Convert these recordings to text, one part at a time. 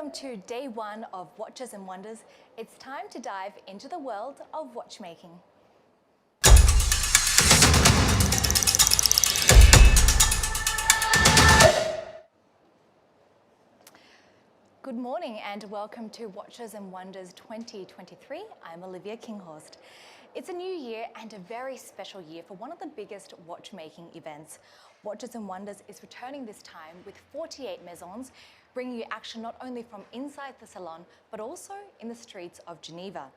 Welcome to day one of Watches and Wonders. It's time to dive into the world of watchmaking. Good morning and welcome to Watches and Wonders 2023. I'm Olivia Kinghorst. It's a new year and a very special year for one of the biggest watchmaking events. Watches and Wonders is returning this time with 48 maisons, bringing you action not only from inside the Salon, but also in the streets of Geneva.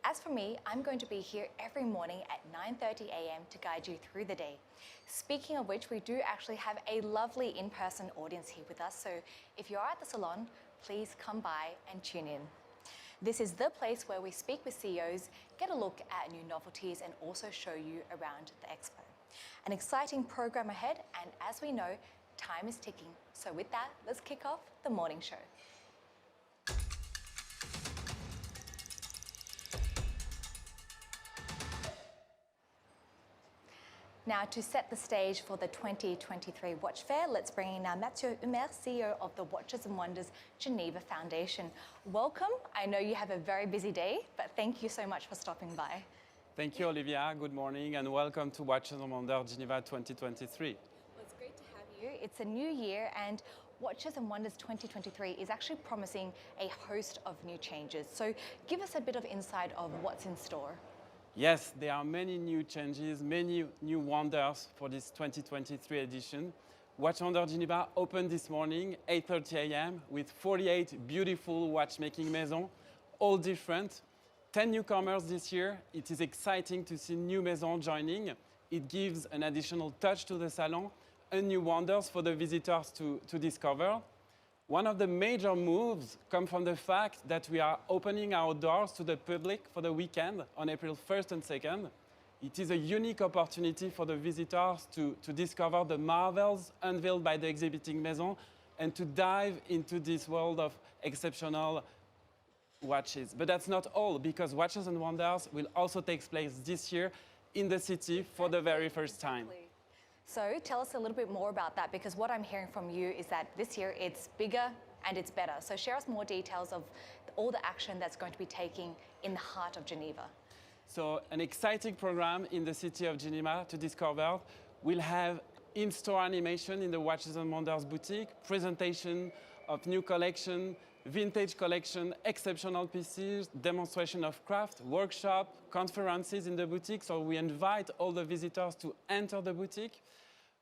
As for me, I'm going to be here every morning at 9:30 a.m. to guide you through the day. Speaking of which, we do actually have a lovely in-person audience here with us, so if you are at the Salon, please come by and tune in. This is the place where we speak with CEOs, get a look at new novelties, and also show you around the expo. An exciting program ahead, and as we know, time is ticking. So with that, let's kick off the morning show. Now, to set the stage for the 2023 Watch Fair, let's bring in now Mathieu Heuer, CEO of the Watches and Wonders Geneva Foundation. Welcome. I know you have a very busy day, but thank you so much for stopping by. Thank you, Olivia. Good morning and welcome to Watches and Wonders Geneva 2023. Well, it's great to have you. It's a new year and Watches and Wonders 2023 is actually promising a host of new changes. So give us a bit of insight of what's in store. Yes, there are many new changes, many new wonders for this 2023 edition. Watch Wonders Geneva opened this morning, 8:30 a.m. with 48 beautiful watchmaking maisons, all different. 10 newcomers this year. It is exciting to see new maisons joining. It gives an additional touch to the Salon and new wonders for the visitors to discover. One of the major moves comes from the fact that we are opening our doors to the public for the weekend on April 1st and 2nd. It is a unique opportunity for the visitors to discover the marvels unveiled by the exhibiting maison and to dive into this world of exceptional watches. But that's not all, because Watches and Wonders will also take place this year in the city for the very first time. So tell us a little bit more about that, because what I'm hearing from you is that this year it's bigger and it's better. So share us more details of all the action that's going to be taking in the heart of Geneva. So an exciting program in the city of Geneva to discover. We'll have in-store animation in the Watches and Wonders boutique, presentation of new collection, vintage collection, exceptional pieces, demonstration of craft, workshop, conferences in the boutique. So we invite all the visitors to enter the boutique.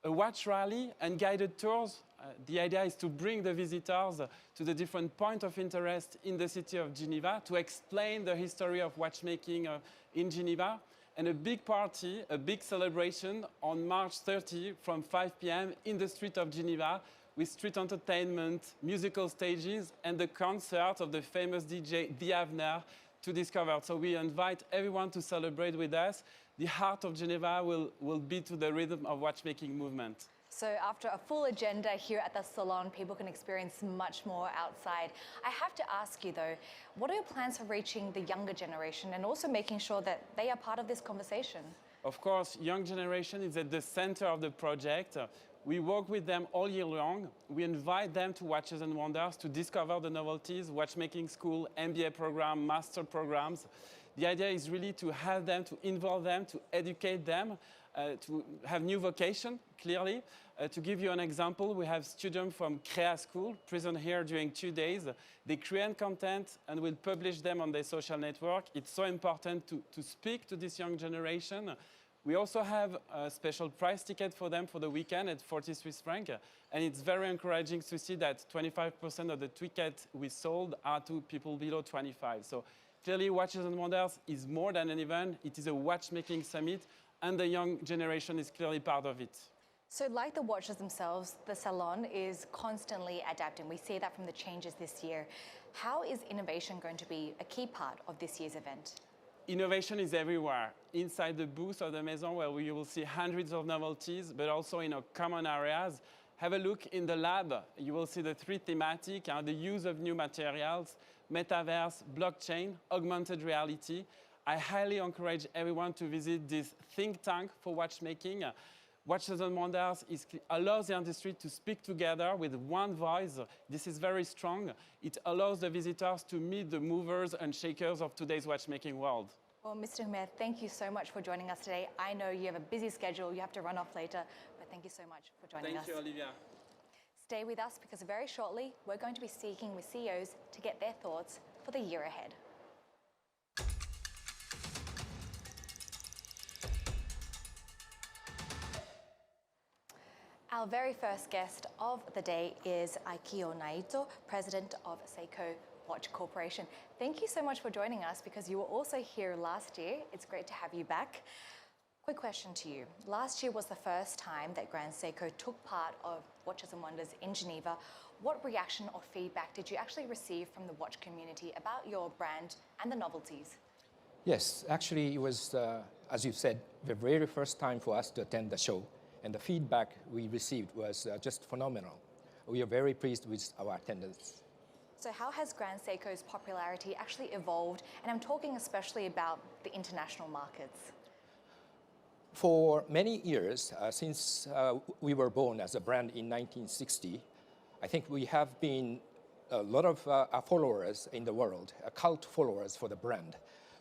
A watch rally and guided tours. The idea is to bring the visitors to the different points of interest in the city of Geneva to explain the history of watchmaking in Geneva. And a big party, a big celebration on March 30 from 5 p.m. in the street of Geneva with street entertainment, musical stages, and the concert of the famous DJ Diavner to discover. So we invite everyone to celebrate with us. The heart of Geneva will beat to the rhythm of watchmaking movement. So after a full agenda here at the Salon, people can experience much more outside. I have to ask you though, what are your plans for reaching the younger generation and also making sure that they are part of this conversation? Of course, young generation is at the center of the project. We work with them all year long. We invite them to Watches and Wonders to discover the novelties, watchmaking school, MBA program, master programs. The idea is really to have them, to involve them, to educate them, to have new vocation, clearly. To give you an example, we have students from Crea School present here during 2 days. They create content and will publish them on their social network. It's so important to speak to this young generation. We also have a special price ticket for them for the weekend at 40 Swiss francs. And it's very encouraging to see that 25% of the tickets we sold are to people below 25. So clearly, Watches and Wonders is more than an event. It is a watchmaking summit, and the young generation is clearly part of it. So like the watches themselves, the Salon is constantly adapting. We see that from the changes this year. How is innovation going to be a key part of this year's event? Innovation is everywhere. Inside the booth of the Maison, where you will see hundreds of novelties, but also in our common areas. Have a look in the lab. You will see the three thematic, the use of new materials, metaverse, blockchain, augmented reality. I highly encourage everyone to visit this think tank for watchmaking. Watches and Wonders allows the industry to speak together with one voice. This is very strong. It allows the visitors to meet the movers and shakers of today's watchmaking world. Well, Mr. Heuer, thank you so much for joining us today. I know you have a busy schedule, you have to run off later, but thank you so much for joining us. Thank you, Olivia. Stay with us because very shortly we're going to be speaking with CEOs to get their thoughts for the year ahead. Our very first guest of the day is Aikio Naito, President of Seiko Watch Corporation. Thank you so much for joining us because you were also here last year. It's great to have you back. Quick question to you. Last year was the first time that Grand Seiko took part of Watches and Wonders in Geneva. What reaction or feedback did you actually receive from the watch community about your brand and the novelties? Yes, actually it was, as you said, the very first time for us to attend the show. And the feedback we received was just phenomenal. We are very pleased with our attendance. So how has Grand Seiko's popularity actually evolved? And I'm talking especially about the international markets. For many years, since we were born as a brand in 1960, I think we have been a lot of followers in the world, cult followers for the brand.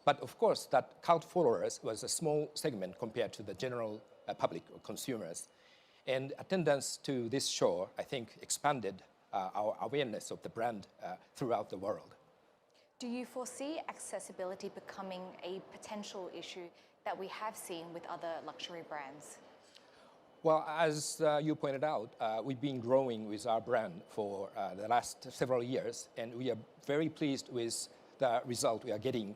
But of course, that cult followers was a small segment compared to the general public or consumers. And attendance to this show, I think, expanded our awareness of the brand throughout the world. Do you foresee accessibility becoming a potential issue that we have seen with other luxury brands? Well, as you pointed out, we've been growing with our brand for the last several years, and we are very pleased with the result we are getting.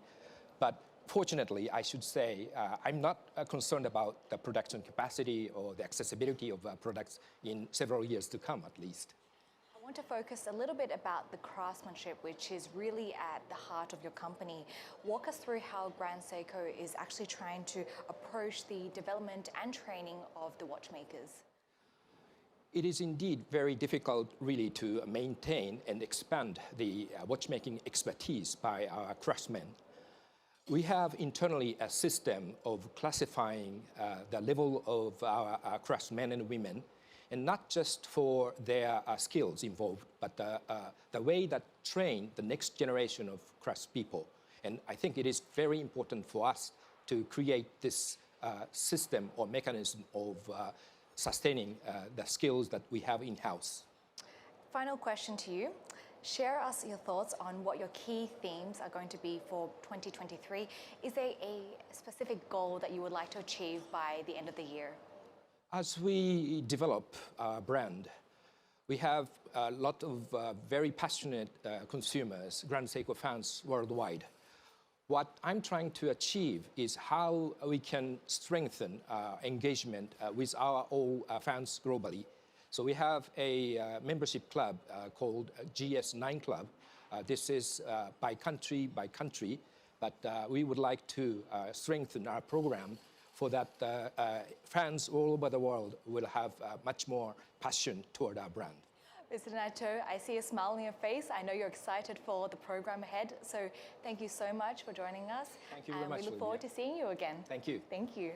But fortunately, I should say, I'm not concerned about the production capacity or the accessibility of products in several years to come, at least. I want to focus a little bit about the craftsmanship, which is really at the heart of your company. Walk us through how Grand Seiko is actually trying to approach the development and training of the watchmakers. It is indeed very difficult, really, to maintain and expand the watchmaking expertise by our craftsmen. We have internally a system of classifying the level of our craftsmen and women, and not just for their skills involved, but the way that train the next generation of craftspeople. And I think it is very important for us to create this system or mechanism of sustaining the skills that we have in-house. Final question to you. Share us your thoughts on what your key themes are going to be for 2023. Is there a specific goal that you would like to achieve by the end of the year? As we develop our brand, we have a lot of very passionate consumers, Grand Seiko fans worldwide. What I'm trying to achieve is how we can strengthen engagement with our all fans globally. So we have a membership club called GS9 Club. This is by country, but we would like to strengthen our program for that fans all over the world will have much more passion toward our brand. Mr. Naito, I see a smile on your face. I know you're excited for the program ahead. So thank you so much for joining us. Thank you very much, we look forward to seeing you again. Thank you. Thank you.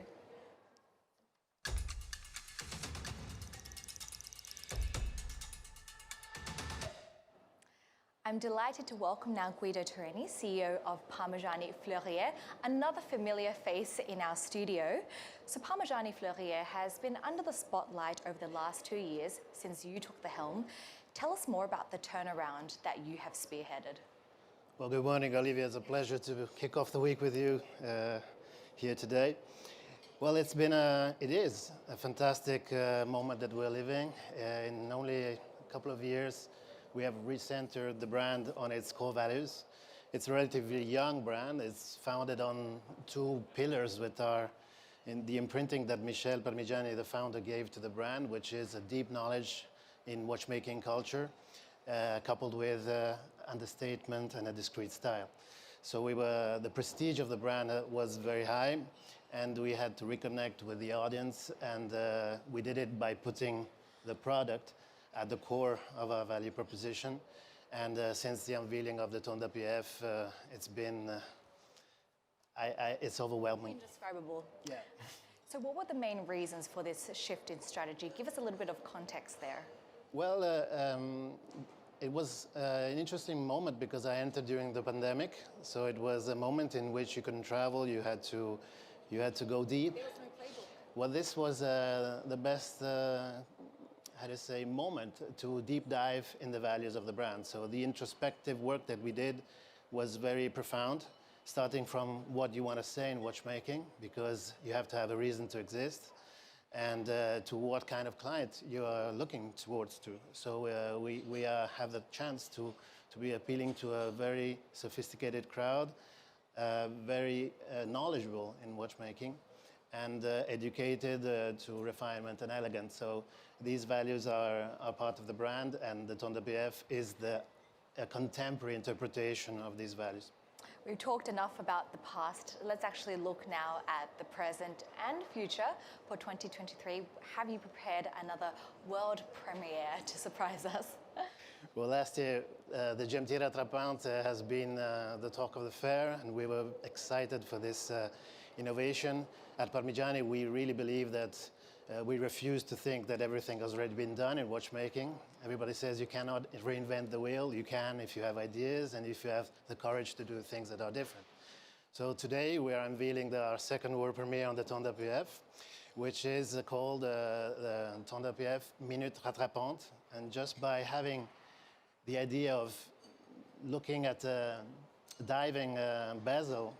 I'm delighted to welcome now Guido Turini, CEO of Parmigiani Fleurier, another familiar face in our studio. So Parmigiani Fleurier has been under the spotlight over the last 2 years since you took the helm. Tell us more about the turnaround that you have spearheaded. Well, good morning, Olivia. It's a pleasure to kick off the week with you here today. Well, it is a fantastic moment that we're living. In only a couple of years, we have recentered the brand on its core values. It's a relatively young brand. It's founded on 2 pillars in the imprinting that Michel Parmigiani, the founder, gave to the brand, which is a deep knowledge in watchmaking culture, coupled with understatement and a discreet style. So the prestige of the brand was very high, and we had to reconnect with the audience, and we did it by putting the product at the core of our value proposition. And since the unveiling of the Ton d'APF, it's been, it's overwhelming. Indescribable. Yeah. So what were the main reasons for this shift in strategy? Give us a little bit of context there. Well, it was an interesting moment because I entered during the pandemic. So it was a moment in which you couldn't travel, you had to go deep. There was no playbook. Well, this was the best, how to say, moment to deep dive in the values of the brand. So the introspective work that we did was very profound, starting from what you want to say in watchmaking, because you have to have a reason to exist, and to what kind of client you are looking towards to. So we have the chance to be appealing to a very sophisticated crowd, very knowledgeable in watchmaking, and educated to refinement and elegance. So these values are part of the brand, and the Ton de Pièce is a contemporary interpretation of these values. We've talked enough about the past. Let's actually look now at the present and future for 2023. Have you prepared another world premiere to surprise us? Well, last year, the Gemtiere Attrapante has been the talk of the fair, and we were excited for this innovation. At Parmigiani, we really believe that we refuse to think that everything has already been done in watchmaking. Everybody says you cannot reinvent the wheel. You can if you have ideas and if you have the courage to do things that are different. So today we are unveiling our second world premiere on the Ton de Pièce, which is called the Ton de Pièce Minute Rattrapante. And just by having the idea of looking at a diving bezel,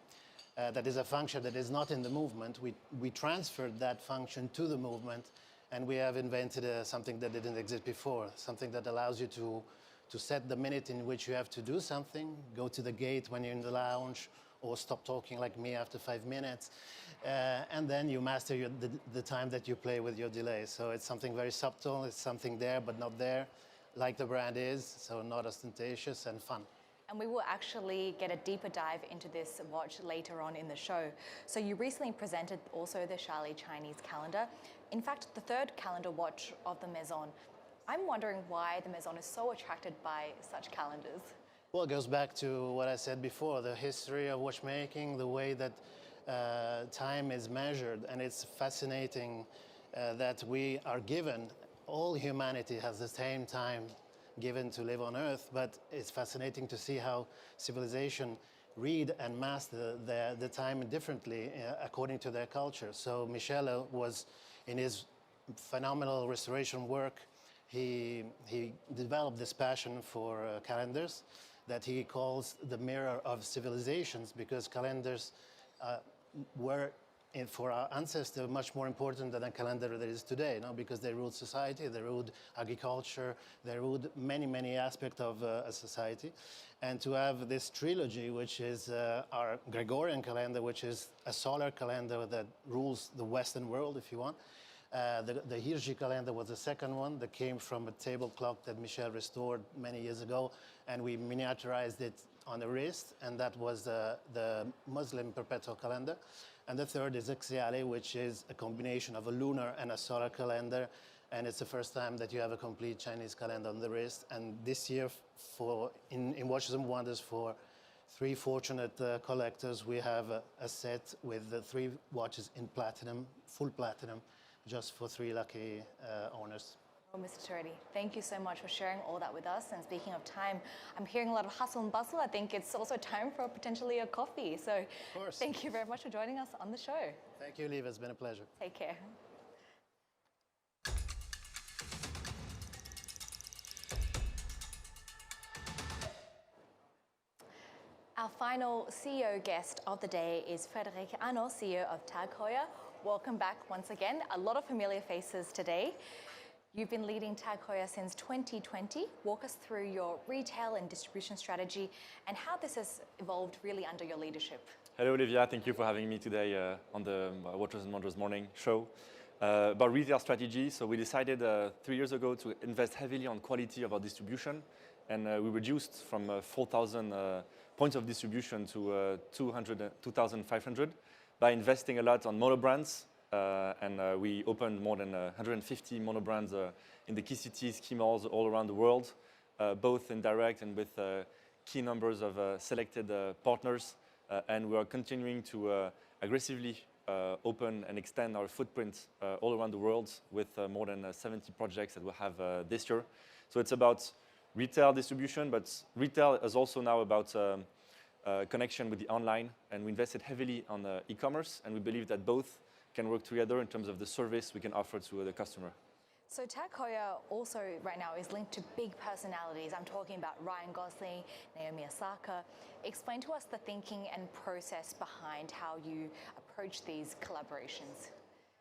that is a function that is not in the movement. We transferred that function to the movement, and we have invented something that didn't exist before, something that allows you to set the minute in which you have to do something, go to the gate when you're in the lounge, or stop talking like me after 5 minutes, and then you master the time that you play with your delay. So it's something very subtle, it's something there but not there, like the brand is, so not ostentatious and fun. And we will actually get a deeper dive into this watch later on in the show. So you recently presented also the Charlie Chinese calendar. In fact, the third calendar watch of the Maison. I'm wondering why the Maison is so attracted by such calendars. Well, it goes back to what I said before, the history of watchmaking, the way that time is measured. And it's fascinating that we are given, all humanity has the same time given to live on Earth, but it's fascinating to see how civilization read and master the time differently according to their culture. So Michele was, in his phenomenal restoration work, he developed this passion for calendars that he calls the mirror of civilizations, because calendars were, for our ancestors, much more important than a calendar that is today, because they ruled society, they ruled agriculture, they ruled many, many aspects of a society. And to have this trilogy, which is our Gregorian calendar, which is a solar calendar that rules the Western world, if you want. The Hirji calendar was the second one that came from a table clock that Michel restored many years ago, and we miniaturized it on the wrist, and that was the Muslim perpetual calendar. And the third is Exiale, which is a combination of a lunar and a solar calendar, and it's the first time that you have a complete Chinese calendar on the wrist. And this year, in Watches and Wonders, for 3 fortunate collectors, we have a set with the 3 watches in platinum, full platinum, just for 3 lucky owners. Well, Mr. Toretti, thank you so much for sharing all that with us. And speaking of time, I'm hearing a lot of hustle and bustle. I think it's also time for potentially a coffee. So thank you very much for joining us on the show. Thank you, Olivia. It's been a pleasure. Take care. Our final CEO guest of the day is Frédéric Arnault, CEO of TAG Heuer. Welcome back once again. A lot of familiar faces today. You've been leading TAG Heuer since 2020. Walk us through your retail and distribution strategy and how this has evolved really under your leadership. Hello, Olivia. Thank you for having me today on the Watches and Wonders morning show. About retail strategy, so we decided 3 years ago to invest heavily on quality of our distribution, and we reduced from 4,000 points of distribution to 2,500 by investing a lot on monobrands. And we opened more than 150 monobrands in the key cities, key malls all around the world, both in direct and with key numbers of selected partners. And we are continuing to aggressively open and extend our footprint all around the world with more than 70 projects that we'll have this year. So it's about retail distribution, but retail is also now about connection with the online, and we invested heavily on e-commerce, and we believe that both can work together in terms of the service we can offer to the customer. So Tag Heuer also right now is linked to big personalities. I'm talking about Ryan Gosling, Naomi Osaka. Explain to us the thinking and process behind how you approach these collaborations.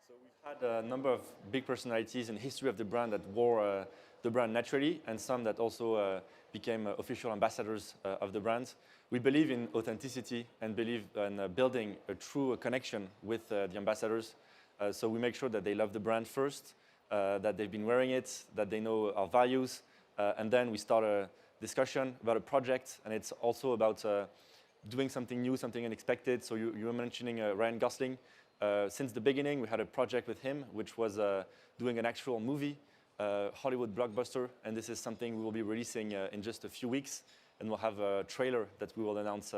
So we've had a number of big personalities in the history of the brand that wore the brand naturally, and some that also became official ambassadors of the brand. We believe in authenticity and believe in building a true connection with the ambassadors. So we make sure that they love the brand first, that they've been wearing it, that they know our values, and then we start a discussion about a project, and it's also about doing something new, something unexpected. So you were mentioning Ryan Gosling. Since the beginning, we had a project with him, which was doing an actual movie, Hollywood blockbuster, and this is something we will be releasing in just a few weeks, and we'll have a trailer that we will announce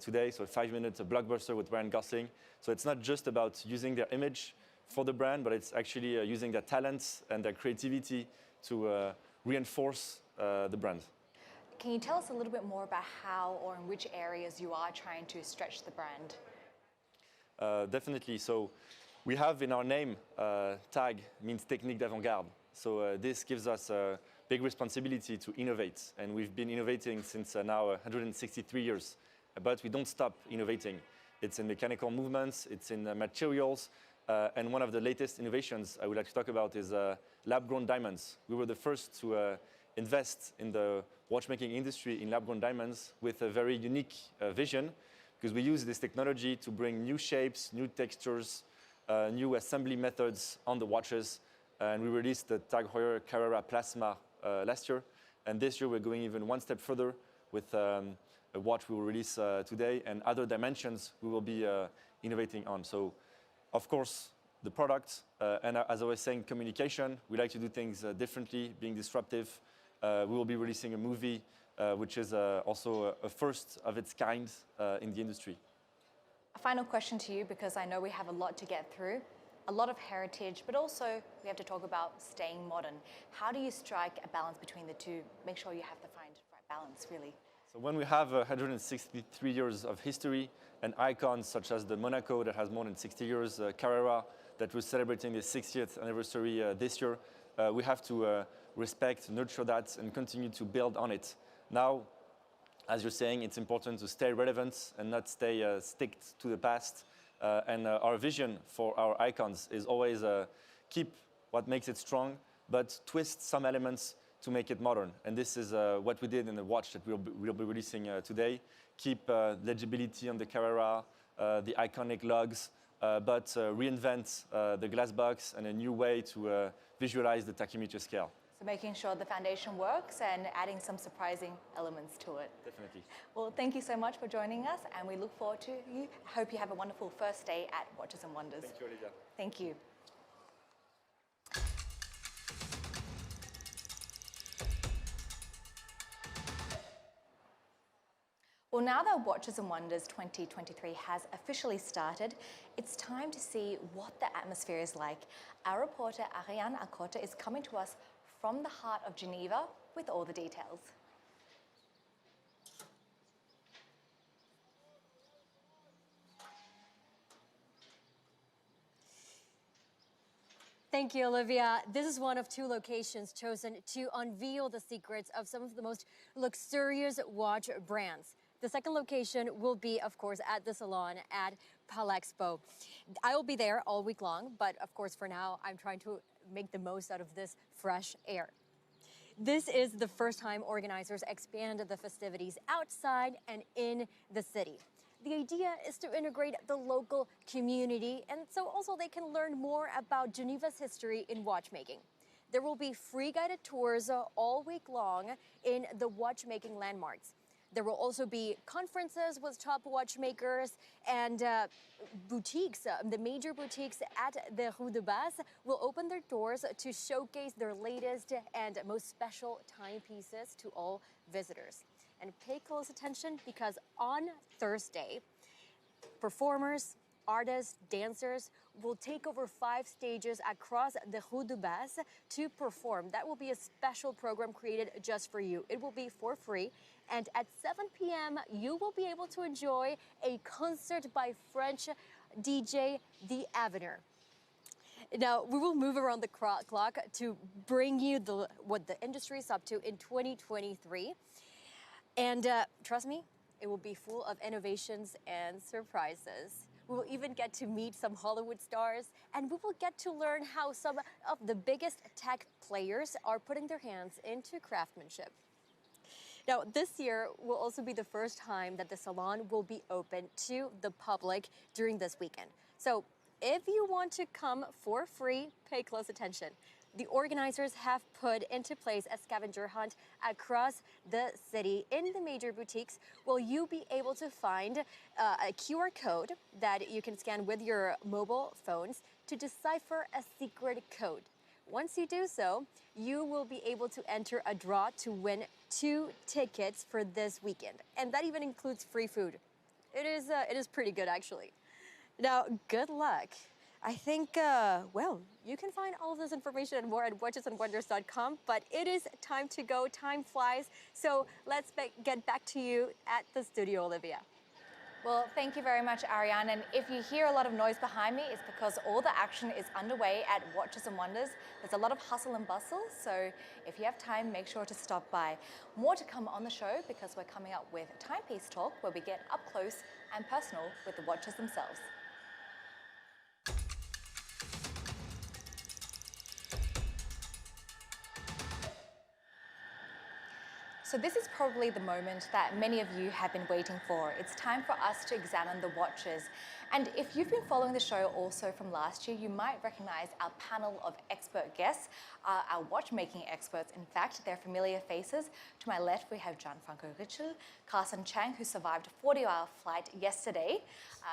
today, so a 5-minute blockbuster with Ryan Gosling. So it's not just about using their image for the brand, but it's actually using their talents and their creativity to reinforce the brand. Can you tell us a little bit more about how or in which areas you are trying to stretch the brand? Definitely. So we have in our name, TAG means technique d'avant-garde. So this gives us a big responsibility to innovate. And we've been innovating since now 163 years. But we don't stop innovating. It's in mechanical movements, it's in materials. And one of the latest innovations I would like to talk about is lab-grown diamonds. We were the first to invest in the watchmaking industry in lab-grown diamonds with a very unique vision, because we use this technology to bring new shapes, new textures, new assembly methods on the watches. And we released the Tag Heuer Carrera Plasma last year. And this year we're going even one step further with a watch we will release today, and other dimensions we will be innovating on. So, of course, the product, and as I was saying, communication. We like to do things differently, being disruptive. We will be releasing a movie, which is also a first of its kind in the industry. A final question to you, because I know we have a lot to get through. A lot of heritage, but also we have to talk about staying modern. How do you strike a balance between the two? Make sure you have the right balance, really. So when we have 163 years of history and icons such as the Monaco that has more than 60 years, Carrera that was celebrating the 60th anniversary this year, we have to respect, nurture that, and continue to build on it. Now, as you're saying, it's important to stay relevant and not stay stick to the past. And our vision for our icons is always keep what makes it strong, but twist some elements to make it modern. And this is what we did in the watch that we'll be releasing today. Keep legibility on the Carrera, the iconic lugs, but reinvent the glass box and a new way to visualize the tachymeter scale. So making sure the foundation works and adding some surprising elements to it. Definitely. Well, thank you so much for joining us, and we look forward to you. Hope you have a wonderful first day at Watches and Wonders. Thank you, Olivia. Thank you. Well, now that Watches and Wonders 2023 has officially started, it's time to see what the atmosphere is like. Our reporter Ariane Acosta is coming to us from the heart of Geneva with all the details. Thank you, Olivia. This is one of two locations chosen to unveil the secrets of some of the most luxurious watch brands. The second location will be, of course, at the Salon at Palexpo. I will be there all week long, but of course, for now, I'm trying to make the most out of this fresh air. This is the first time organizers expand the festivities outside and in the city. The idea is to integrate the local community, and so also they can learn more about Geneva's history in watchmaking. There will be free guided tours all week long in the watchmaking landmarks. There will also be conferences with top watchmakers, and boutiques. The major boutiques at the Rue de Basse will open their doors to showcase their latest and most special timepieces to all visitors. And pay close attention, because on Thursday, performers, artists, dancers will take over 5 stages across the Rue de Basse to perform. That will be a special program created just for you. It will be for free. And at 7 p.m., you will be able to enjoy a concert by French DJ The Avenir. Now, we will move around the clock to bring you what the industry is up to in 2023. And trust me, it will be full of innovations and surprises. We will even get to meet some Hollywood stars, and we will get to learn how some of the biggest tech players are putting their hands into craftsmanship. Now, this year will also be the first time that the Salon will be open to the public during this weekend. So if you want to come for free, pay close attention. The organizers have put into place a scavenger hunt across the city in the major boutiques. Will you be able to find a QR code that you can scan with your mobile phones to decipher a secret code? Once you do so, you will be able to enter a draw to win 2 tickets for this weekend. And that even includes free food. It is pretty good, actually. Now, good luck. I think, well, you can find all of this information and more at watchesandwonders.com, but it is time to go. Time flies. So let's get back to you at the studio, Olivia. Well, thank you very much, Ariane. And if you hear a lot of noise behind me, it's because all the action is underway at Watches and Wonders. There's a lot of hustle and bustle, so if you have time, make sure to stop by. More to come on the show because we're coming up with Timepiece Talk, where we get up close and personal with the watches themselves. So this is probably the moment that many of you have been waiting for. It's time for us to examine the watches. And if you've been following the show also from last year, you might recognize our panel of expert guests, our watchmaking experts. In fact, they're familiar faces. To my left, we have Gianfranco Richel, Carson Chang, who survived a 40-hour flight yesterday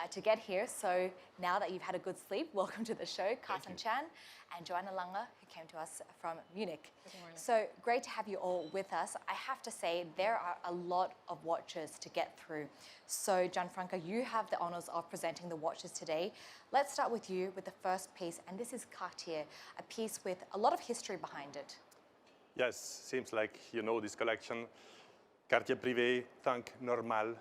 to get here. So now that you've had a good sleep, welcome to the show, Carson Chan, and Joanna Langer, who came to us from Munich. So great to have you all with us. I have to say, there are a lot of watches to get through. So Gianfranco, you have the honors of presenting the watches today. Let's start with you with the first piece, and this is Cartier, a piece with a lot of history behind it. Yes, seems like you know this collection. Cartier Privé, Tank Normal.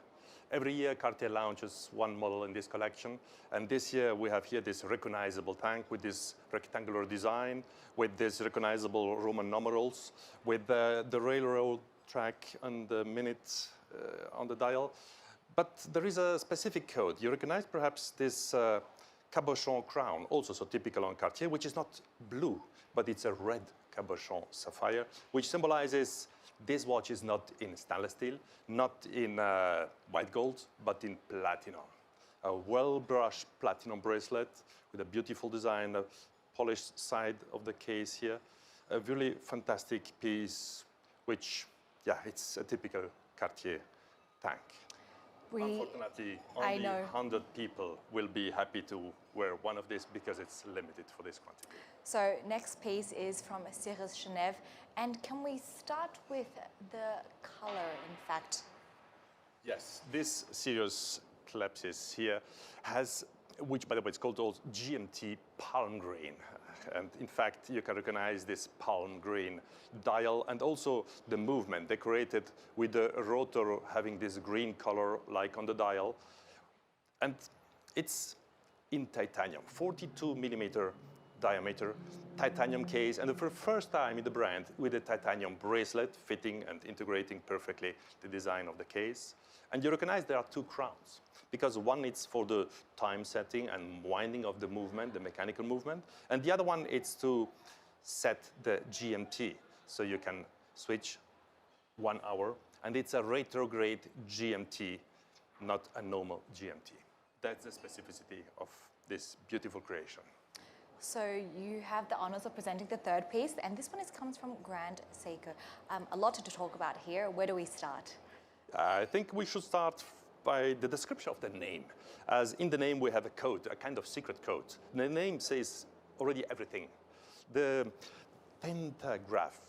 Every year Cartier launches one model in this collection, and this year we have here this recognizable tank with this rectangular design, with this recognizable Roman numerals, with the railroad track and the minute on the dial. But there is a specific code. You recognize perhaps this cabochon crown, also so typical on Cartier, which is not blue, but it's a red cabochon sapphire, which symbolizes this watch is not in stainless steel, not in white gold, but in platinum. A well-brushed platinum bracelet with a beautiful design, the polished side of the case here. A really fantastic piece, which, yeah, it's a typical Cartier tank. Unfortunately, only 100 people will be happy to wear one of these because it's limited for this quantity. So next piece is from Cyrus Genève. And can we start with the color, in fact? Yes, this Sirius Clepsis here has, which by the way it's called also GMT palm green. And in fact, you can recognize this palm green dial and also the movement decorated with the rotor having this green color like on the dial. And it's in titanium, 42 millimeter diameter titanium case, and for the first time in the brand with a titanium bracelet fitting and integrating perfectly the design of the case. And you recognize there are 2 crowns, because one is for the time setting and winding of the movement, the mechanical movement, and the other one is to set the GMT, so you can switch 1 hour, and it's a retrograde GMT, not a normal GMT. That's the specificity of this beautiful creation. So you have the honors of presenting the third piece, and this one comes from Grand Seiko. A lot to talk about here. Where do we start? I think we should start by the description of the name. As in the name we have a code, a kind of secret code. The name says already everything. The pentagraph.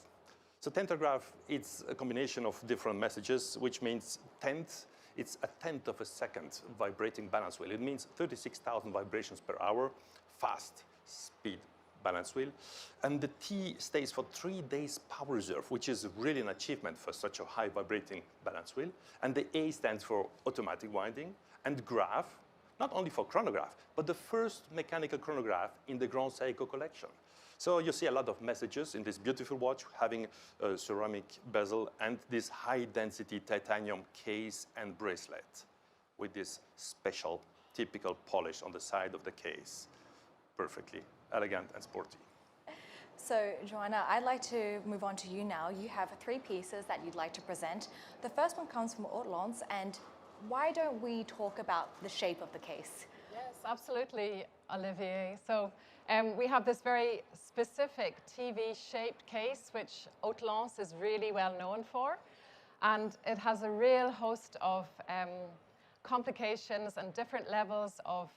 So pentagraph, it's a combination of different messages, which means 10th It's a tenth of a second vibrating balance wheel. It means 36,000 vibrations per hour, fast speed balance wheel. And the T stays for 3 days power reserve, which is really an achievement for such a high vibrating balance wheel. And the A stands for automatic winding, and graph, not only for chronograph, but the first mechanical chronograph in the Grand Seiko collection. So you see a lot of messages in this beautiful watch, having a ceramic bezel and this high-density titanium case and bracelet with this special, typical polish on the side of the case. Perfectly elegant and sporty. So, Joanna, I'd like to move on to you now. You have 3 pieces that you'd like to present. The first one comes from Haute, and why don't we talk about the shape of the case? Yes, absolutely, Olivier. So we have this very specific TV-shaped case, which Haute is really well known for. And it has a real host of complications and different levels of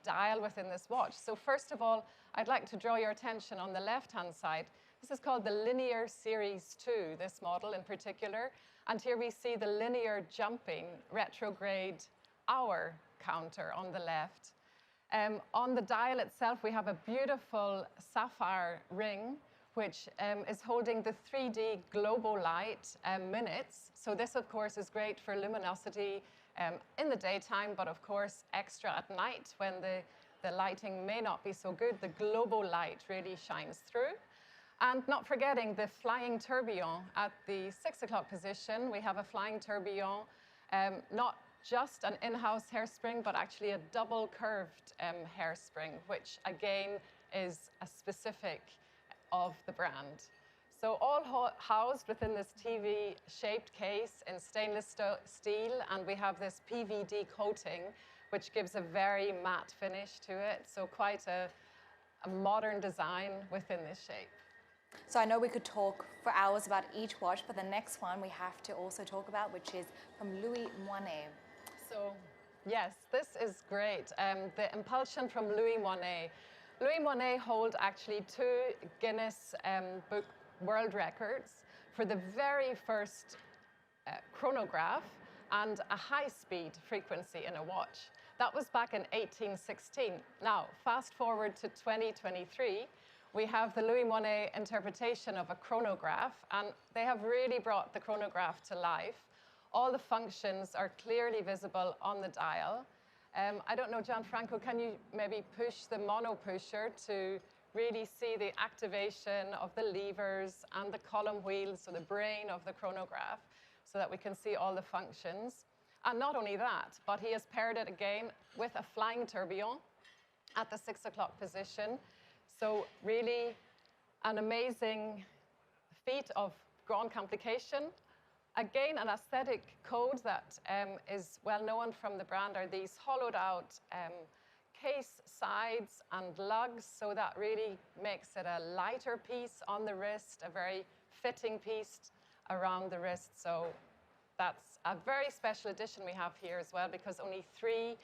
dial within this watch. So first of all, I'd like to draw your attention on the left-hand side. This is called the Linear Series 2, this model in particular. And here we see the linear jumping retrograde hour counter on the left. On the dial itself, we have a beautiful sapphire ring, which is holding the 3D global light minutes. So this, of course, is great for luminosity in the daytime, but of course, extra at night when the lighting may not be so good. The global light really shines through. And not forgetting the flying tourbillon at the 6 o'clock position. We have a flying tourbillon, not just an in-house hairspring, but actually a double curved hairspring, which again is a specific of the brand. So all housed within this TV-shaped case in stainless steel, and we have this PVD coating, which gives a very matte finish to it. So quite a modern design within this shape. So I know we could talk for hours about each watch, but the next one we have to also talk about, which is from Louis Moinet. So yes, this is great. The Impulsion from Louis Moinet. Louis Moinet hold actually 2 Guinness Book World Records for the very first chronograph and a high-speed frequency in a watch. That was back in 1816. Now, fast forward to 2023, we have the Louis Moinet interpretation of a chronograph, and they have really brought the chronograph to life. All the functions are clearly visible on the dial. I don't know, Gianfranco, can you maybe push the mono pusher to really see the activation of the levers and the column wheels, so the brain of the chronograph, so that we can see all the functions. And not only that, but he has paired it again with a flying tourbillon at the 6 o'clock position. So really an amazing feat of grand complication. Again, an aesthetic code that is well known from the brand are these hollowed out case sides and lugs. So that really makes it a lighter piece on the wrist, a very fitting piece around the wrist. So that's a very special edition we have here as well, because only 3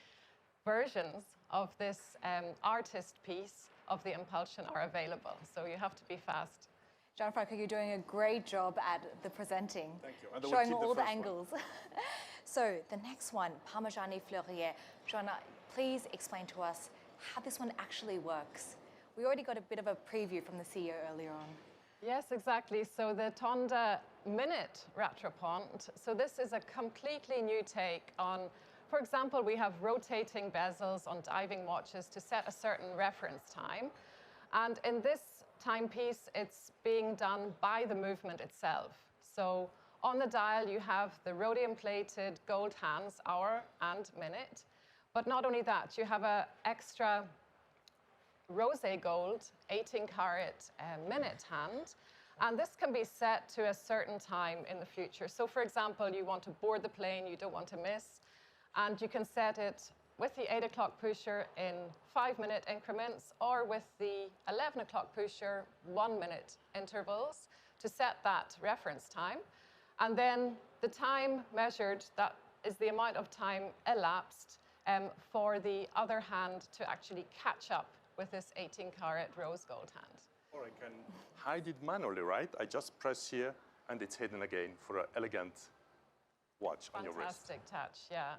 versions of this artist piece of the Impulsion are available. So you have to be fast. Gianfranco, you're doing a great job at the presenting. Thank you. And I will showing keep all the first angles. So the next one, Parmigiani Fleurier. Joanna, please explain to us how this one actually works. We already got a bit of a preview from the CEO earlier on. Yes, exactly. So the Tonda Minute Rattrapant. So this is a completely new take on, for example, we have rotating bezels on diving watches to set a certain reference time. And in this timepiece, it's being done by the movement itself. So on the dial, you have the rhodium-plated gold hands, hour and minute. But not only that, you have an extra rosé gold 18-carat minute hand. And this can be set to a certain time in the future. So for example, you want to board the plane, you don't want to miss. And you can set it with the 8 o'clock pusher in 5-minute increments, or with the 11 o'clock pusher 1-minute intervals to set that reference time. And then the time measured, that is the amount of time elapsed for the other hand to actually catch up with this 18-carat rose gold hand. Or I can hide it manually, right? I just press here and it's hidden again for an elegant watch on your wrist. Fantastic touch, yeah.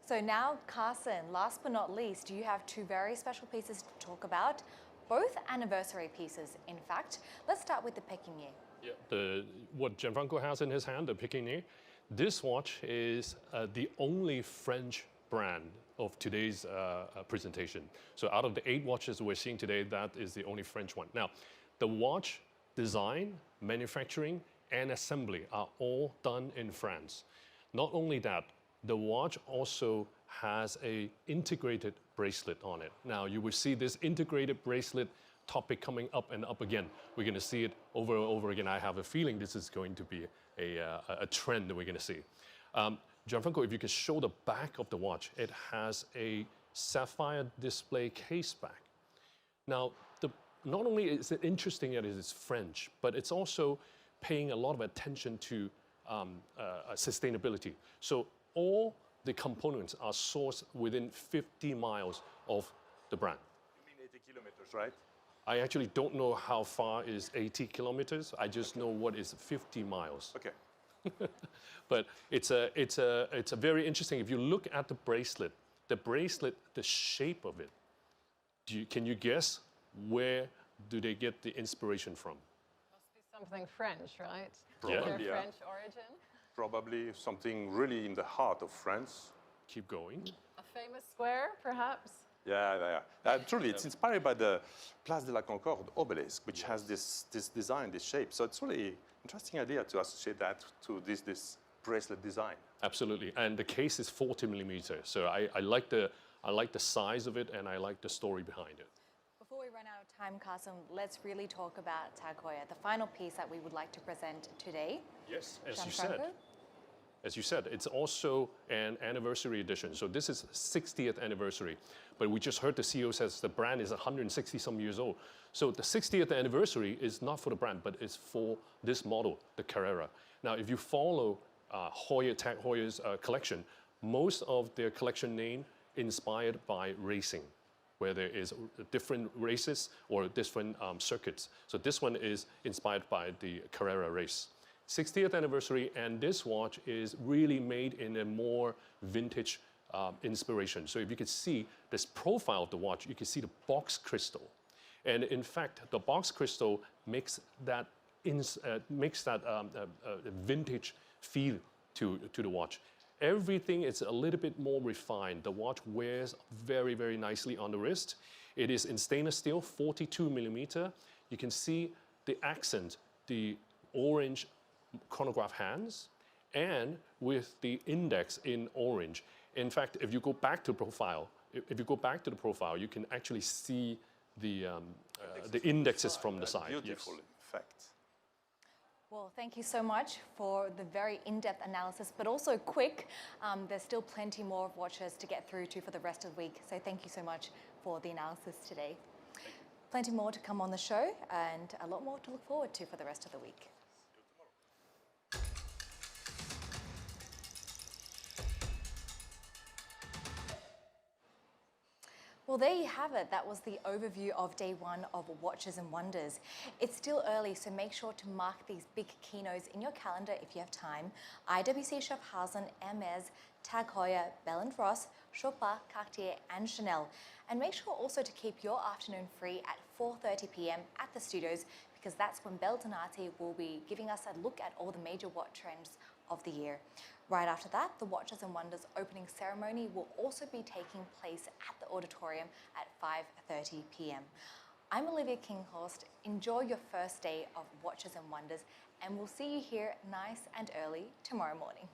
So now, Carson, last but not least, you have two very special pieces to talk about, both anniversary pieces, in fact. Let's start with the Pekinier. Yeah, what Gianfranco has in his hand, the Pekinier, this watch is the only French brand of today's presentation. So out of the 8 watches we're seeing today, that is the only French one. Now, the watch design, manufacturing, and assembly are all done in France. Not only that, the watch also has an integrated bracelet on it. Now, you will see this integrated bracelet topic coming up and up again. We're going to see it over and over again. I have a feeling this is going to be a trend that we're going to see. Gianfranco, if you could show the back of the watch, it has a sapphire display case back. Now, not only is it interesting that it is French, but it's also paying a lot of attention to sustainability. So all the components are sourced within 50 miles of the brand. You mean 80 kilometers, right? I actually don't know how far is 80 kilometers. I just know what is 50 miles. Okay. But it's a very interesting. If you look at the bracelet, the shape of it. Can you guess where do they get the inspiration from? Must be something French, right? Probably, Their yeah. French origin. Probably something really in the heart of France. Keep going. A famous square, perhaps? Yeah. Truly, it's inspired by the Place de la Concorde obelisk, which has this design, this shape. So it's really interesting idea to associate that to this bracelet design. Absolutely, and the case is 40 millimeters. So I like the size of it, and I like the story behind it. Before we run out of time, Carson, let's really talk about Tag Heuer, the final piece that we would like to present today. Yes, as you Gianfranco? said. As you said, it's also an anniversary edition. So this is 60th anniversary. But we just heard the CEO says the brand is 160 some years old. So the 60th anniversary is not for the brand, but it's for this model, the Carrera. Now, if you follow Tag Heuer's collection, most of their collection name inspired by racing, where there is different races or different circuits. So this one is inspired by the Carrera race. 60th anniversary, and this watch is really made in a more vintage inspiration. So if you could see this profile of the watch, you can see the box crystal. And in fact, the box crystal makes that vintage feel to the watch. Everything is a little bit more refined. The watch wears very, very nicely on the wrist. It is in stainless steel, 42 millimeter. You can see the accent, the orange chronograph hands, and with the index in orange. In fact, if you go back to profile, you can actually see the indexes from the side. Beautiful Yes. effect. Well, thank you so much for the very in-depth analysis, but also quick. There's still plenty more watches to get through to for the rest of the week. So thank you so much for the analysis today. Plenty more to come on the show and a lot more to look forward to for the rest of the week. Well, there you have it. That was the overview of day 1 of Watches and Wonders. It's still early, so make sure to mark these big keynotes in your calendar if you have time. IWC, Schaffhausen, Hermes, Tag Heuer, Bell & Ross, Chopin, Cartier and Chanel. And make sure also to keep your afternoon free at 4:30 p.m. at the studios, because that's when Bell Donati will be giving us a look at all the major watch trends of the year. Right after that, the Watches and Wonders opening ceremony will also be taking place at the auditorium at 5:30 p.m. I'm Olivia Kinghorst. Enjoy your first day of Watches and Wonders, and we'll see you here nice and early tomorrow morning.